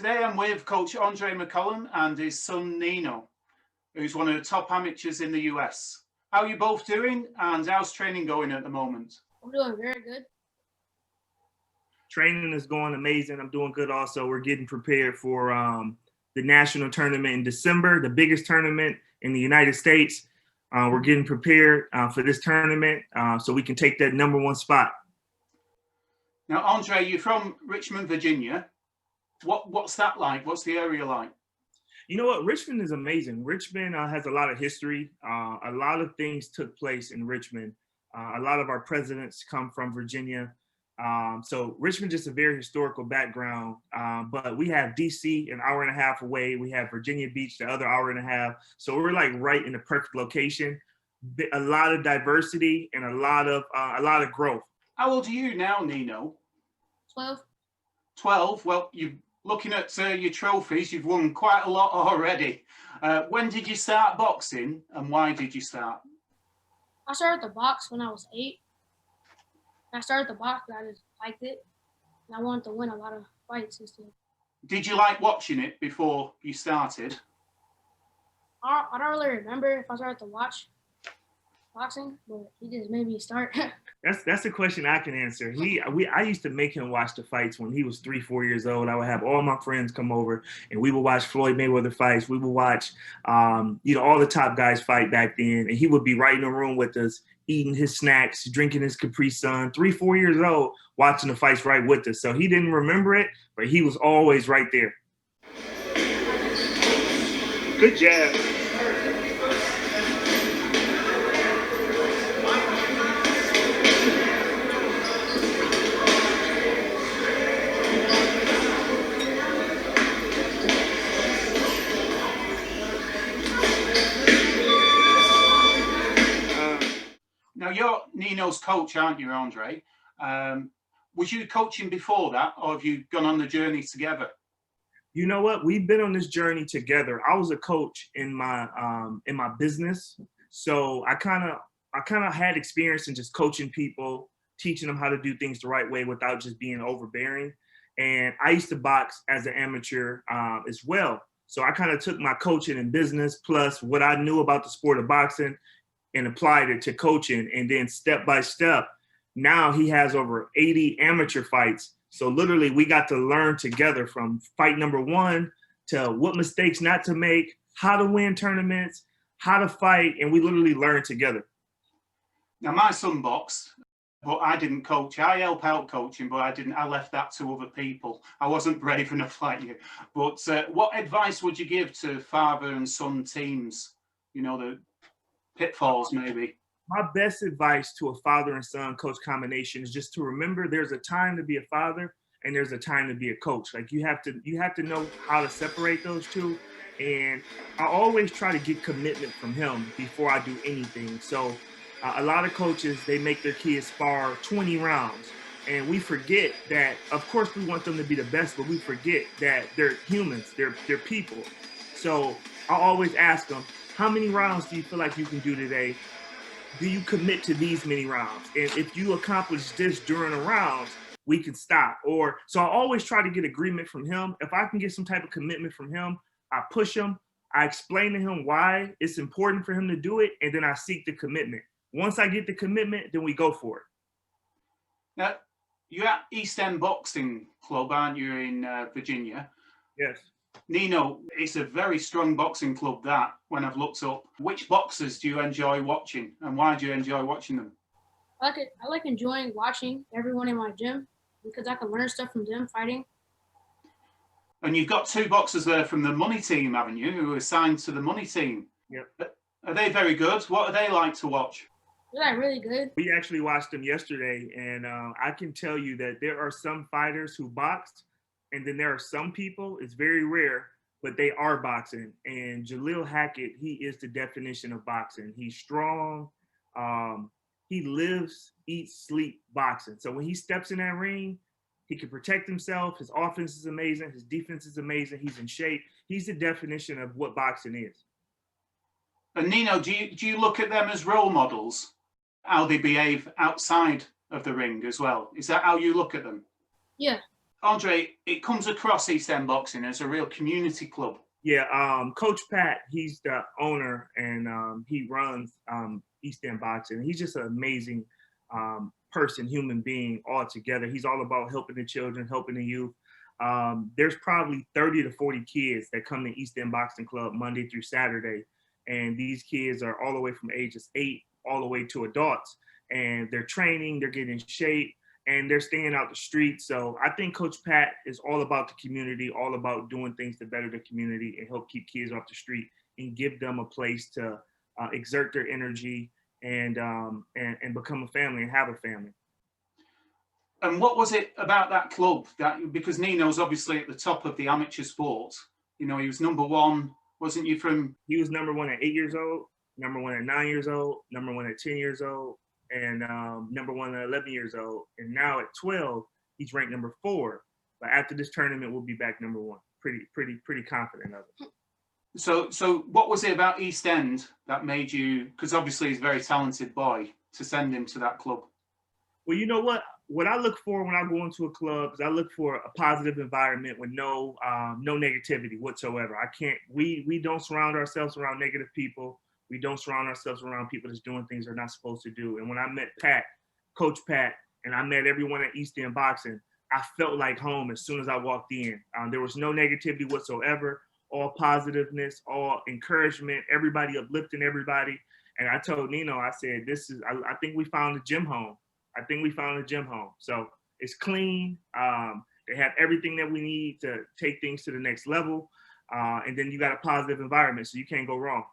Today I'm with Coach Andre McCallum and his son Nino, who's one of the top amateurs in the US. How are you both doing and how's training going at the moment? I'm doing very good. Training is going amazing. I'm doing good also. We're getting prepared for the national tournament in December, the biggest tournament in the United States. We're getting prepared for this tournament so we can take that #1 spot. Now, Andre, you're from Richmond, Virginia. What's that like? What's the area like? You know what? Richmond is amazing. Richmond has a lot of history. A lot of things took place in Richmond. A lot of our presidents come from Virginia. So Richmond just a very historical background. But we have DC an hour and a half away. We have Virginia Beach the other hour and a half. So we're like right in the perfect location. A lot of diversity and a lot of growth. How old are you now, Nino? 12. 12. Well, you're looking at your trophies. You've won quite a lot already. When did you start boxing and why did you start? I started the box when I was 8. I started the box because I just liked it. And I wanted to win a lot of fights and stuff. Did you like watching it before you started? I don't really remember if I started to watch boxing, but he just made me start. That's a question I can answer. I used to make him watch the fights when he was 3, 4 years old. I would have all my friends come over and we would watch Floyd Mayweather fights. We would watch, all the top guys fight back then. And he would be right in the room with us, eating his snacks, drinking his Capri Sun, 3, 4 years old, watching the fights right with us. So he didn't remember it, but he was always right there. Good jab. Now, you're Nino's coach, aren't you, Andre? Was you coaching before that, or have you gone on the journey together? You know what? We've been on this journey together. I was a coach in my business, so I kind of had experience in just coaching people, teaching them how to do things the right way without just being overbearing. And I used to box as an amateur as well. So I kind of took my coaching in business plus what I knew about the sport of boxing and applied it to coaching. And then step by step, now he has over 80 amateur fights. So literally we got to learn together from fight #1 to what mistakes not to make, how to win tournaments, how to fight. And we literally learned together. Now, my son boxed, but I didn't coach. I help out coaching, but I left that to other people. I wasn't brave enough like you. But what advice would you give to father and son teams? The pitfalls maybe. My best advice to a father and son coach combination is just to remember there's a time to be a father and there's a time to be a coach. Like you have to know how to separate those two. And I always try to get commitment from him before I do anything. So a lot of coaches, they make their kids spar 20 rounds. And we forget that, of course, we want them to be the best, but we forget that they're humans, they're people. So I always ask them, how many rounds do you feel like you can do today? Do you commit to these many rounds? And if you accomplish this during a round, we can stop. So I always try to get agreement from him. If I can get some type of commitment from him, I push him. I explain to him why it's important for him to do it. And then I seek the commitment. Once I get the commitment, then we go for it. Now, you're at East End Boxing Club, aren't you, in Virginia? Yes. Nino, it's a very strong boxing club that, when I've looked up. Which boxers do you enjoy watching and why do you enjoy watching them? I like enjoying watching everyone in my gym because I can learn stuff from them fighting. And you've got 2 boxers there from the money team, haven't you, who are signed to the money team? Yep. Are they very good? What are they like to watch? They're like really good. We actually watched them yesterday, and I can tell you that there are some fighters who boxed, and then there are some people, it's very rare, but they are boxing. And Jaleel Hackett, he is the definition of boxing. He's strong. He lives, eats, sleep boxing. So when he steps in that ring, he can protect himself. His offense is amazing. His defense is amazing. He's in shape. He's the definition of what boxing is. And Nino, do you look at them as role models? How they behave outside of the ring as well? Is that how you look at them? Yeah. Andre, it comes across East End Boxing as a real community club. Yeah, Coach Pat, he's the owner, and he runs East End Boxing. He's just an amazing person, human being altogether. He's all about helping the children, helping the youth. There's probably 30 to 40 kids that come to East End Boxing Club Monday through Saturday. And these kids are all the way from ages 8 all the way to adults. And they're training, they're getting in shape, and they're staying out the street. So I think Coach Pat is all about the community, all about doing things to better the community and help keep kids off the street and give them a place to exert their energy and become a family and have a family. And what was it about that club that, because Nino's obviously at the top of the amateur sport, you know, he was number one, wasn't you from? He was number one at 8 years old, number one at 9 years old, number one at 10 years old, and number one at 11 years old. And now at 12, he's ranked number 4. But after this tournament, we'll be back number 1. Pretty confident of it. So what was it about East End that made you, because obviously he's a very talented boy, to send him to that club? Well, you know what? What I look for when I go into a club is I look for a positive environment with no negativity whatsoever. We don't surround ourselves around negative people. We don't surround ourselves around people that's doing things they're not supposed to do. And when I met Pat, Coach Pat, and I met everyone at East End Boxing, I felt like home as soon as I walked in. There was no negativity whatsoever, all positiveness, all encouragement, everybody uplifting everybody. And I told Nino, I said, I think we found a gym home. I think we found a gym home. So it's clean. They have everything that we need to take things to the next level. And then you got a positive environment, so you can't go wrong.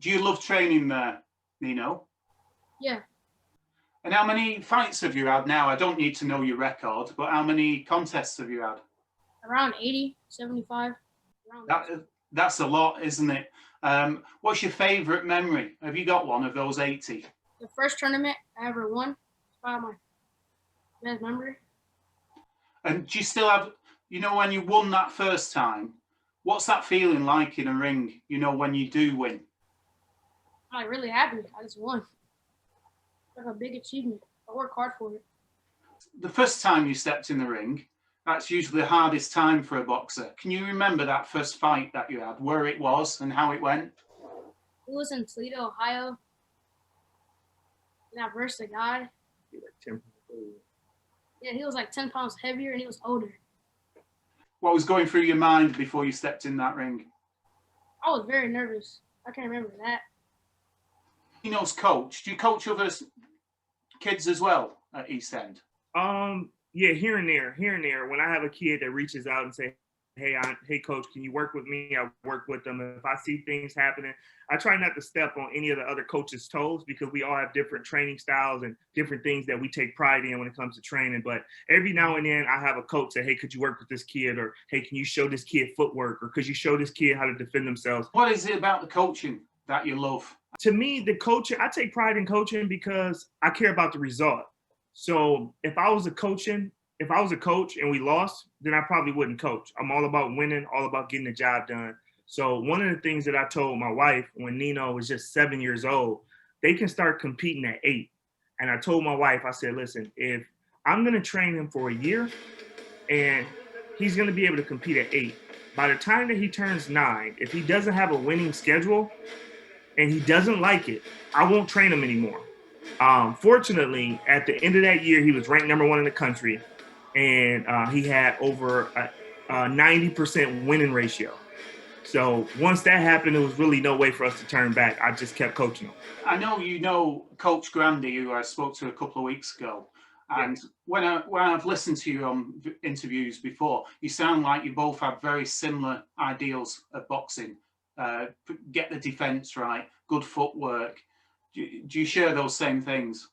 Do you love training there, Nino? Yeah. And how many fights have you had now? I don't need to know your record, but how many contests have you had? Around 80, 75. That's a lot, isn't it? What's your favorite memory? Have you got one of those 80? The first tournament I ever won. It's probably my best memory. And do you still have, you know, when you won that first time, what's that feeling like in a ring, you know, when you do win? I'm like really happy. I just won. It's like a big achievement. I work hard for it. The first time you stepped in the ring, that's usually the hardest time for a boxer. Can you remember that first fight that you had, where it was and how it went? It was in Toledo, Ohio. And I versed a guy. Yeah, he was like 10 pounds heavier and he was older. What was going through your mind before you stepped in that ring? I was very nervous. I can't remember that. Nino's coach. Do you coach other kids as well at East End? Yeah, here and there. When I have a kid that reaches out and say, hey, coach, can you work with me? I work with them. If I see things happening, I try not to step on any of the other coaches' toes because we all have different training styles and different things that we take pride in when it comes to training. But every now and then I have a coach say, hey, could you work with this kid? Or, hey, can you show this kid footwork? Or could you show this kid how to defend themselves? What is it about the coaching that you love? To me, the coaching, I take pride in coaching because I care about the result. So if I was a coach and we lost, then I probably wouldn't coach. I'm all about winning, all about getting the job done. So one of the things that I told my wife when Nino was just 7 years old, they can start competing at 8. And I told my wife, I said, listen, if I'm going to train him for a year and he's going to be able to compete at 8, by the time that he turns 9, if he doesn't have a winning schedule and he doesn't like it, I won't train him anymore. Fortunately, at the end of that year, he was ranked number 1 in the country. And he had over a 90% winning ratio. So once that happened, there was really no way for us to turn back. I just kept coaching him. I know you know Coach Grandy, who I spoke to a couple of weeks ago. And when I've listened to you on interviews before, you sound like you both have very similar ideals of boxing. Get the defense right, good footwork. Do you share those same things?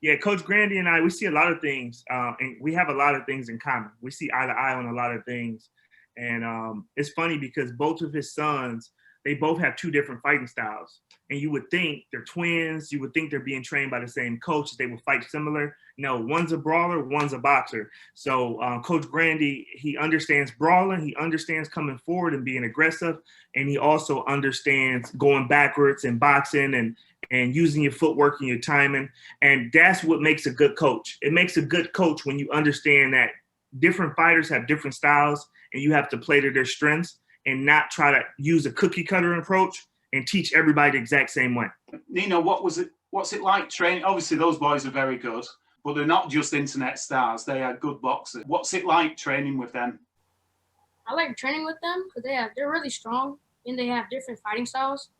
Yeah, Coach Grandy and I, we see a lot of things, and we have a lot of things in common. We see eye to eye on a lot of things. And it's funny because both of his sons, they both have 2 different fighting styles. And you would think they're twins. You would think they're being trained by the same coach. They would fight similar. No, one's a brawler, one's a boxer. So Coach Grandy, he understands brawling. He understands coming forward and being aggressive. And he also understands going backwards and boxing and using your footwork and your timing. And that's what makes a good coach. It makes a good coach when you understand that different fighters have different styles, and you have to play to their strengths and not try to use a cookie cutter approach and teach everybody the exact same way. Nino, what's it like training? Obviously, those boys are very good, but they're not just internet stars. They are good boxers. What's it like training with them? I like training with them because they're really strong and they have different fighting styles.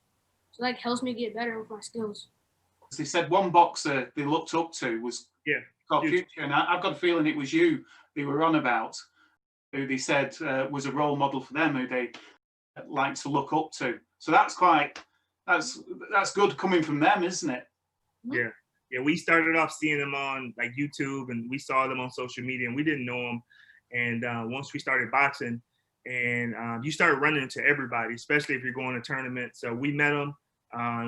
So that helps me get better with my skills. As they said, one boxer they looked up to was called Future, and I've got a feeling it was you they were on about, who they said was a role model for them, who they like to look up to. So that's good coming from them, isn't it? Yeah. We started off seeing them on like YouTube, and we saw them on social media, and we didn't know them. And once we started boxing, and you start running into everybody, especially if you're going to tournaments. So we met them,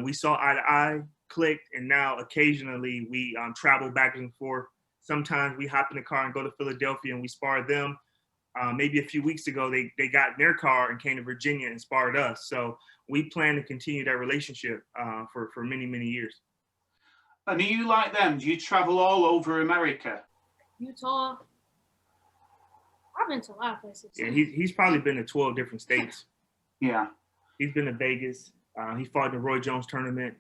we saw eye to eye, clicked, and now occasionally we travel back and forth. Sometimes we hop in the car and go to Philadelphia and we spar them. Maybe a few weeks ago, they got in their car and came to Virginia and sparred us. So we plan to continue that relationship for many, many years. And are you like them? Do you travel all over America? Utah. I've been to a lot of places. Yeah, he's probably been to 12 different states. Yeah. He's been to Vegas. He fought in the Roy Jones tournament.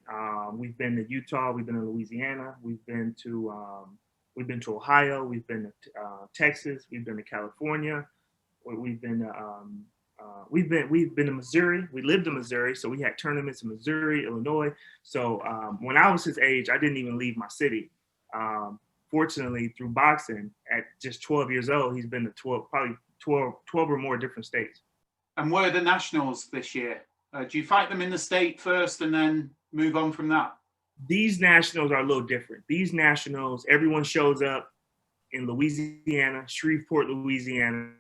We've been to Utah. We've been to Louisiana. We've been to Ohio. We've been to Texas. We've been to California. We've been to Missouri. We lived in Missouri, so we had tournaments in Missouri, Illinois. So when I was his age, I didn't even leave my city. Fortunately, through boxing, at just 12 years old, he's been to 12 or more different states. And where are the nationals this year? Do you fight them in the state first and then move on from that? These nationals are a little different. These nationals, everyone shows up in Louisiana, Shreveport, Louisiana,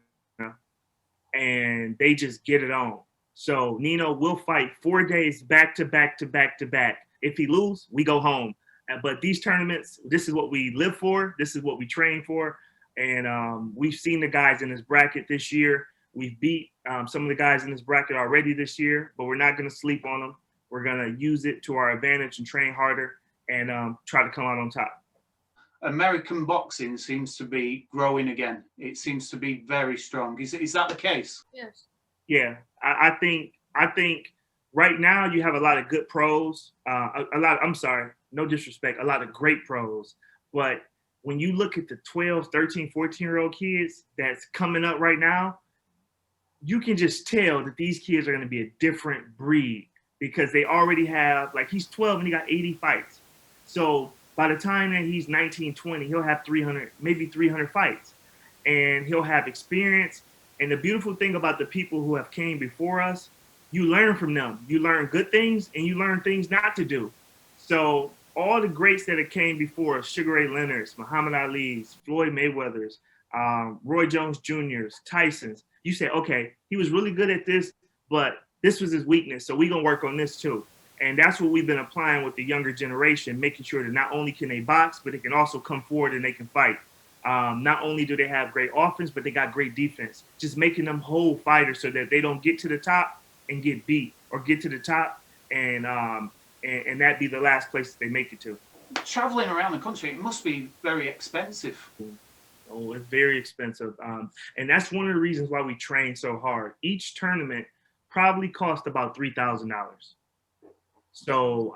and they just get it on. So Nino will fight 4 days back to back to back to back. If he loses, we go home. But these tournaments, this is what we live for. This is what we train for. And we've seen the guys in this bracket this year. We've beat some of the guys in this bracket already this year, but we're not going to sleep on them. We're going to use it to our advantage and train harder and try to come out on top. American boxing seems to be growing again. It seems to be very strong. Is that the case? Yes. Yeah, I think right now you have a lot of good pros. No disrespect, a lot of great pros. But when you look at the 12, 13, 14-year-old kids that's coming up right now, you can just tell that these kids are going to be a different breed because they already have, like he's 12 and he got 80 fights. So by the time that he's 19, 20, he'll have 300 fights. And he'll have experience. And the beautiful thing about the people who have came before us, you learn from them. You learn good things and you learn things not to do. So all the greats that have came before us, Sugar Ray Leonard's, Muhammad Ali's, Floyd Mayweather's, Roy Jones Jr.'s, Tyson's, you say, okay, he was really good at this, but this was his weakness. So we're going to work on this too. And that's what we've been applying with the younger generation, making sure that not only can they box, but they can also come forward and they can fight. Not only do they have great offense, but they got great defense. Just making them whole fighters so that they don't get to the top and get beat, or get to the top and that be the last place that they make it to. Traveling around the country, it must be very expensive. Oh, it's very expensive. And that's one of the reasons why we train so hard. Each tournament probably cost about $3,000. So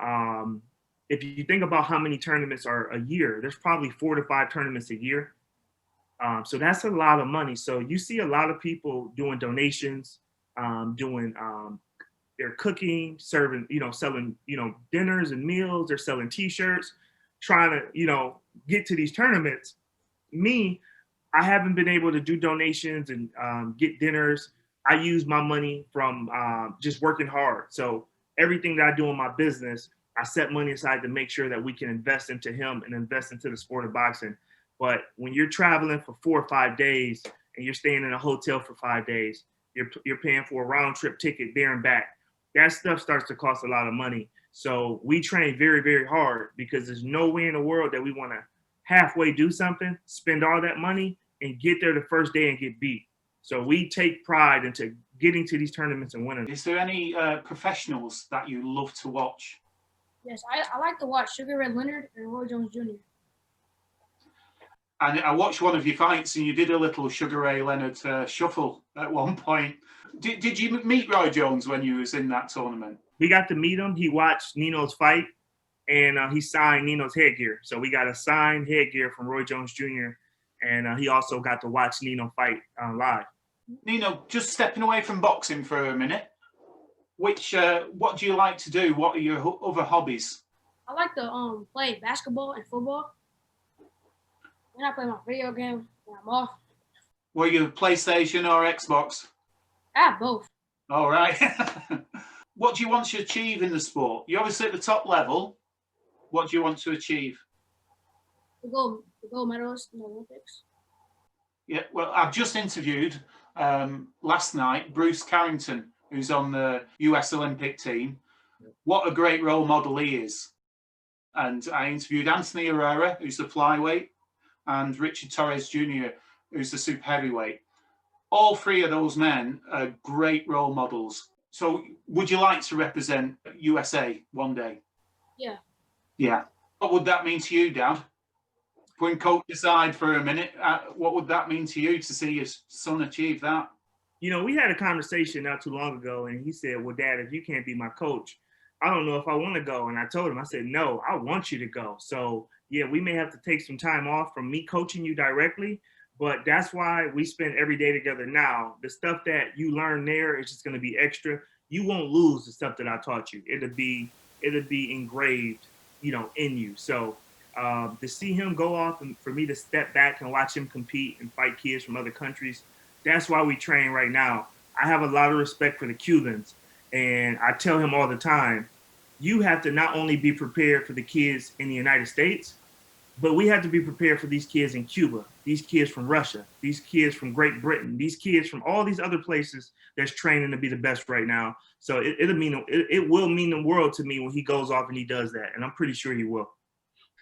if you think about how many tournaments are a year, there's probably 4 to 5 tournaments a year. So that's a lot of money. So you see a lot of people doing donations, they're cooking, serving, selling, dinners and meals. They're selling T-shirts, trying to, get to these tournaments. Me, I haven't been able to do donations and get dinners. I use my money from just working hard. So everything that I do in my business, I set money aside to make sure that we can invest into him and invest into the sport of boxing. But when you're traveling for 4 or 5 days and you're staying in a hotel for 5 days, you're paying for a round trip ticket there and back. That stuff starts to cost a lot of money. So we train very, very hard because there's no way in the world that we want to halfway do something, spend all that money, and get there the first day and get beat. So we take pride into getting to these tournaments and winning. Is there any professionals that you love to watch? Yes, I like to watch Sugar Ray Leonard and Roy Jones Jr. And I watched one of your fights, and you did a little Sugar Ray Leonard shuffle at one point. Did you meet Roy Jones when you was in that tournament? We got to meet him. He watched Nino's fight, and he signed Nino's headgear. So we got a signed headgear from Roy Jones Jr., and he also got to watch Nino fight live. Nino, just stepping away from boxing for a minute, what do you like to do? What are your other hobbies? I like to play basketball and football. Then I play my video game when I'm off. Were you PlayStation or Xbox? I have both. All right. What do you want to achieve in the sport? You're obviously at the top level. What do you want to achieve? The gold medalist in the Olympics. Yeah, well, I've just interviewed last night Bruce Carrington, who's on the US Olympic team. What a great role model he is. And I interviewed Anthony Herrera, who's the flyweight, and Richard Torres Jr., who's the super heavyweight. All three of those men are great role models. So would you like to represent USA one day? Yeah. Yeah. What would that mean to you, Dad? Putting coach aside for a minute, what would that mean to you to see your son achieve that? You know, we had a conversation not too long ago, and he said, well, Dad, if you can't be my coach, I don't know if I want to go. And I told him, I said, no, I want you to go. So, yeah, we may have to take some time off from me coaching you directly, but that's why we spend every day together now. The stuff that you learn there is just going to be extra. You won't lose the stuff that I taught you. It'll be engraved, you know, in you. So to see him go off and for me to step back and watch him compete and fight kids from other countries, that's why we train right now. I have a lot of respect for the Cubans, and I tell him all the time, you have to not only be prepared for the kids in the United States, but we have to be prepared for these kids in Cuba, these kids from Russia, these kids from Great Britain, these kids from all these other places that's training to be the best right now. So it will mean the world to me when he goes off and he does that, and I'm pretty sure he will.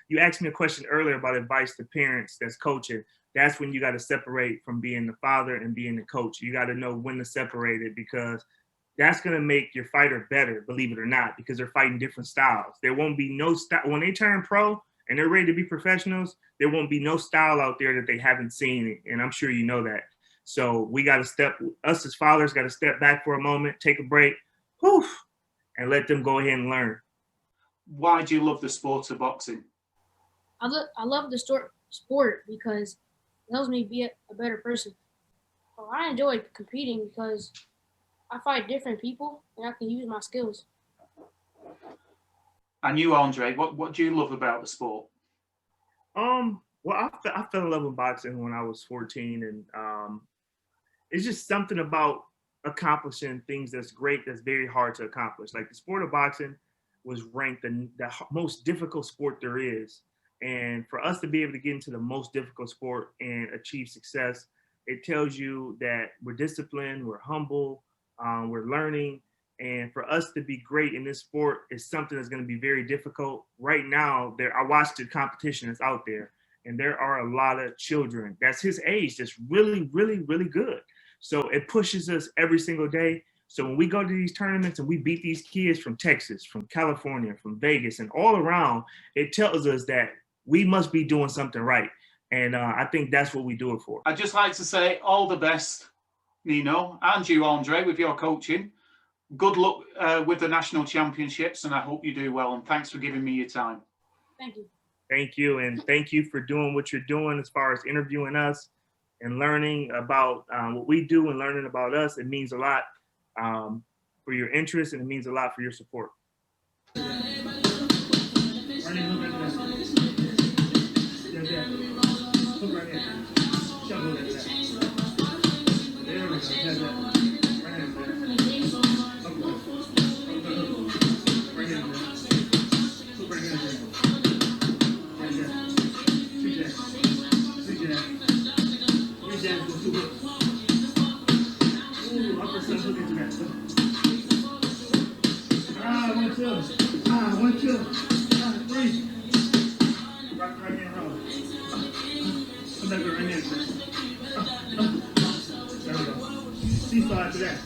You asked me a question earlier about advice to parents that's coaching. That's when you got to separate from being the father and being the coach. You got to know when to separate it, because that's going to make your fighter better, believe it or not, because they're fighting different styles. There won't be no style. When they turn pro and they're ready to be professionals, there won't be no style out there that they haven't seen. And I'm sure you know that. So we got to us as fathers got to step back for a moment, take a break, and let them go ahead and learn. Why do you love the sport of boxing? I love the sport because it helps me be a better person. So I enjoy competing because I fight different people and I can use my skills. And you, Andre, what do you love about the sport? Well, I fell in love with boxing when I was 14, and it's just something about accomplishing things that's great, that's very hard to accomplish. Like the sport of boxing was ranked the most difficult sport there is. And for us to be able to get into the most difficult sport and achieve success, it tells you that we're disciplined, we're humble, we're learning. And for us to be great in this sport is something that's going to be very difficult. Right now, I watched the competition that's out there, and there are a lot of children that's his age that's really, really, really good. So it pushes us every single day. So when we go to these tournaments and we beat these kids from Texas, from California, from Vegas, and all around, it tells us that we must be doing something right. And I think that's what we do it for. I'd just like to say all the best, Nino, and you, Andre, with your coaching. Good luck with the national championships, and I hope you do well. And thanks for giving me your time. Thank you. Thank you. And thank you for doing what you're doing as far as interviewing us and learning about what we do and learning about us. It means a lot for your interest, and it means a lot for your support. One, two, three. Right hand roll. Come back right hand. There we go. Seesaw after that.